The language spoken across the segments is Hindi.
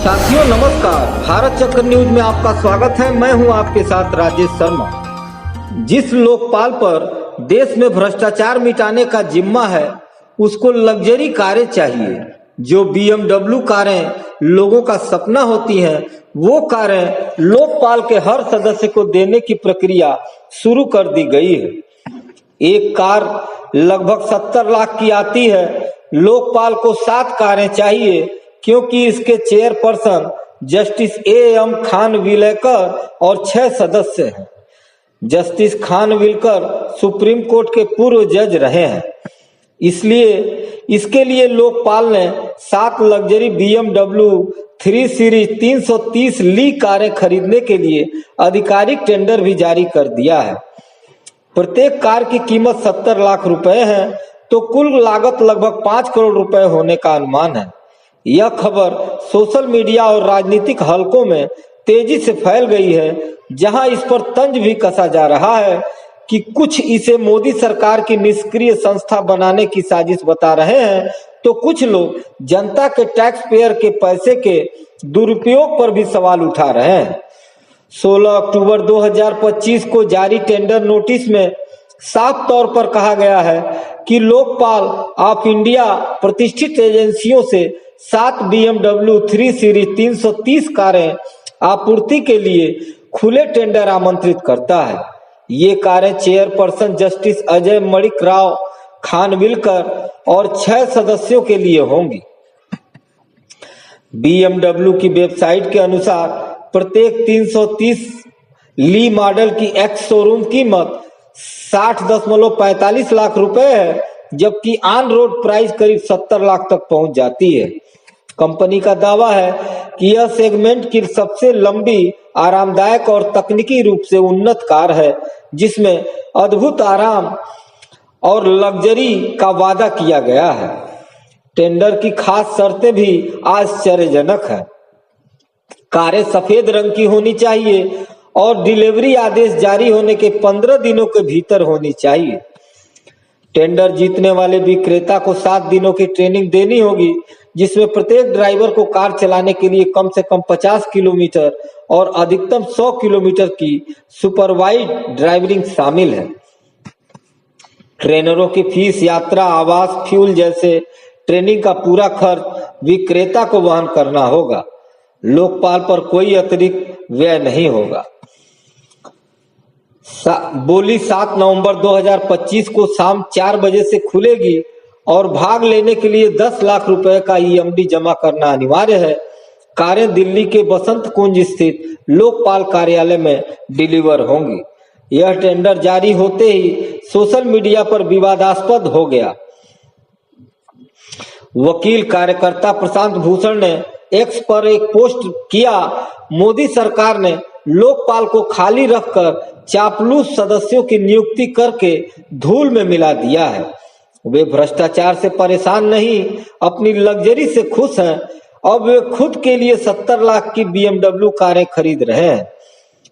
साथियों नमस्कार, भारत चक्र न्यूज में आपका स्वागत है। मैं हूं आपके साथ राजेश शर्मा। जिस लोकपाल पर देश में भ्रष्टाचार मिटाने का जिम्मा है, उसको लग्जरी कारें चाहिए। जो BMW कारें लोगों का सपना होती हैं, वो कारें लोकपाल के हर सदस्य को देने की प्रक्रिया शुरू कर दी गई है। एक कार लगभग 70 लाख की आती है। लोकपाल को 7 कारें चाहिए, क्योंकि इसके चेयरपर्सन जस्टिस AM खानविलकर और 6 सदस्य हैं। जस्टिस खानविलकर सुप्रीम कोर्ट के पूर्व जज रहे हैं, इसलिए इसके लिए लोकपाल ने 7 लग्जरी BMW 3 सीरीज 330 ली कारें खरीदने के लिए आधिकारिक टेंडर भी जारी कर दिया है। प्रत्येक कार की कीमत 70 लाख रुपए है, तो कुल लागत लगभग 5 करोड़ रुपए होने का अनुमान है। यह खबर सोशल मीडिया और राजनीतिक हलकों में तेजी से फैल गई है, जहां इस पर तंज भी कसा जा रहा है कि कुछ इसे मोदी सरकार की निष्क्रिय संस्था बनाने की साजिश बता रहे हैं, तो कुछ लोग जनता के टैक्स पेयर के पैसे के दुरुपयोग पर भी सवाल उठा रहे हैं। 16 अक्टूबर 2025 को जारी टेंडर नोटिस में साफ तौर पर कहा गया है कि लोकपाल ऑफ इंडिया प्रतिष्ठित एजेंसियों से 7 BMW 3 सीरीज 330 कारें आपूर्ति के लिए खुले टेंडर आमंत्रित करता है। ये कारें चेयरपर्सन जस्टिस अजय मणिक राव खानविलकर और 6 सदस्यों के लिए होंगी। BMW की वेबसाइट के अनुसार प्रत्येक 330 ली मॉडल की एक्स शोरूम कीमत 60.45 लाख रुपए है, जबकि ऑन रोड प्राइस करीब 70 लाख तक पहुंच जाती है। कंपनी का दावा है कि यह सेगमेंट की सबसे लंबी, आरामदायक और तकनीकी रूप से उन्नत कार है, जिसमें अद्भुत आराम और लग्जरी का वादा किया गया है। टेंडर की खास शर्तें भी आश्चर्यजनक है। कारें सफेद रंग की होनी चाहिए और डिलीवरी आदेश जारी होने के 15 दिनों के भीतर होनी चाहिए। टेंडर जीतने वाले विक्रेता को 7 दिनों की ट्रेनिंग देनी होगी, जिसमें प्रत्येक ड्राइवर को कार चलाने के लिए कम से कम 50 किलोमीटर और अधिकतम 100 किलोमीटर की सुपरवाइज्ड ड्राइविंग शामिल है। ट्रेनरों की फीस, यात्रा, आवास, फ्यूल जैसे ट्रेनिंग का पूरा खर्च विक्रेता को वहन करना होगा। लोकपाल पर कोई अतिरिक्त व्यय नहीं होगा। बोली 7 नवंबर 2025 को शाम 4 बजे से खुलेगी और भाग लेने के लिए 10 लाख रुपए का EMD जमा करना अनिवार्य है। कारें दिल्ली के बसंत कुंज स्थित लोकपाल कार्यालय में डिलीवर होंगी। यह टेंडर जारी होते ही सोशल मीडिया पर विवादास्पद हो गया। वकील कार्यकर्ता प्रशांत भूषण ने एक्स पर एक पोस्ट किया, मोदी सरकार ने लोकपाल को खाली रखकर चापलूस सदस्यों की नियुक्ति करके धूल में मिला दिया है। वे भ्रष्टाचार से परेशान नहीं, अपनी लग्जरी से खुश हैं। अब वे खुद के लिए 70 लाख की BMW कारें खरीद रहे हैं।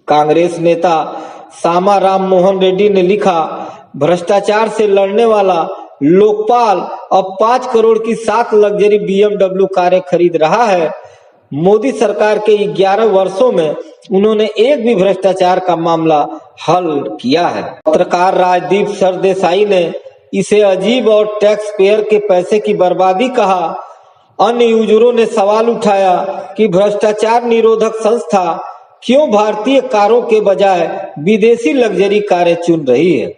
कांग्रेस नेता सामा राम मोहन रेड्डी ने लिखा, भ्रष्टाचार से लड़ने वाला लोकपाल अब 5 करोड़ की 7 लग्जरी BMW कारें खरीद रहा है। मोदी सरकार के 11 वर्षों में उन्होंने एक भी भ्रष्टाचार का मामला हल किया है। पत्रकार राजदीप सरदेसाई ने इसे अजीब और टैक्स पेयर के पैसे की बर्बादी कहा। अन्य यूजरों ने सवाल उठाया कि भ्रष्टाचार निरोधक संस्था क्यों भारतीय कारों के बजाय विदेशी लग्जरी कारें चुन रही है।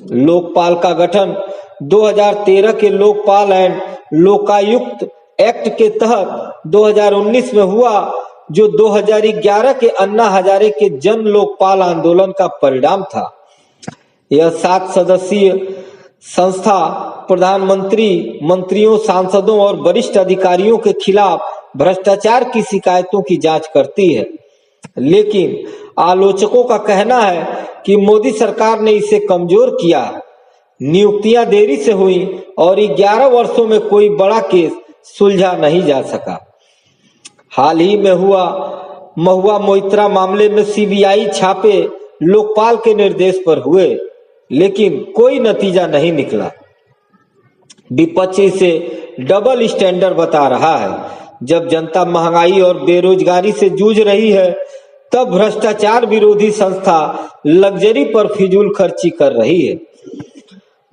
लोकपाल का गठन 2013 के लोकपाल एंड लोकायुक्त एक्ट के तहत 2019 में हुआ, जो 2011 के अन्ना हजारे के जन लोकपाल आंदोलन का परिणाम था। यह 7 सदस्यीय संस्था प्रधानमंत्री, मंत्रियों, सांसदों और वरिष्ठ अधिकारियों के खिलाफ भ्रष्टाचार की शिकायतों की जांच करती है। लेकिन आलोचकों का कहना है कि मोदी सरकार ने इसे कमजोर किया। नियुक्तियां देरी से हुई और 11 वर्षों में कोई बड़ा केस सुलझा नहीं जा सका। हाल ही में हुआ महुआ मोइत्रा मामले में CBI छापे लोकपाल के निर्देश पर हुए, लेकिन कोई नतीजा नहीं निकला। विपक्ष इसे डबल स्टैंडर्ड बता रहा है। जब जनता महंगाई और बेरोजगारी से जूझ रही है, तब भ्रष्टाचार विरोधी संस्था लग्जरी पर फिजूल खर्ची कर रही है।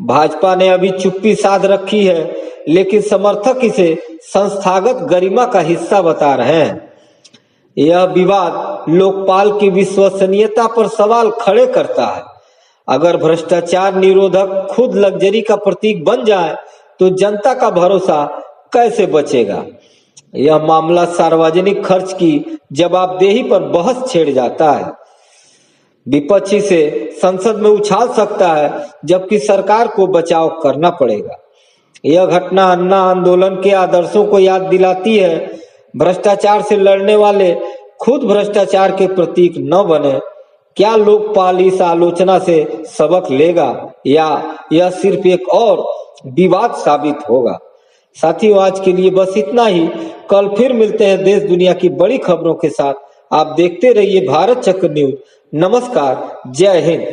भाजपा ने अभी चुप्पी साध रखी है, लेकिन समर्थक इसे संस्थागत गरिमा का हिस्सा बता रहे हैं। यह विवाद लोकपाल की विश्वसनीयता पर सवाल खड़े करता है। अगर भ्रष्टाचार निरोधक खुद लग्जरी का प्रतीक बन जाए तो जनता का भरोसा कैसे बचेगा? यह मामला सार्वजनिक खर्च की जवाबदेही पर बहस छेड़ जाता है। विपक्ष इसे संसद में उछाल सकता है, जबकि सरकार को बचाव करना पड़ेगा। यह घटना अन्ना आंदोलन के आदर्शों को याद दिलाती है। भ्रष्टाचार से लड़ने वाले खुद भ्रष्टाचार के प्रतीक न बने। क्या लोकपाल इस आलोचना से सबक लेगा या यह सिर्फ एक और विवाद साबित होगा? साथियों, आज के लिए बस इतना ही। कल फिर मिलते हैं देश दुनिया की बड़ी खबरों के साथ। आप देखते रहिए भारत चक्र न्यूज। नमस्कार, जय हिंद।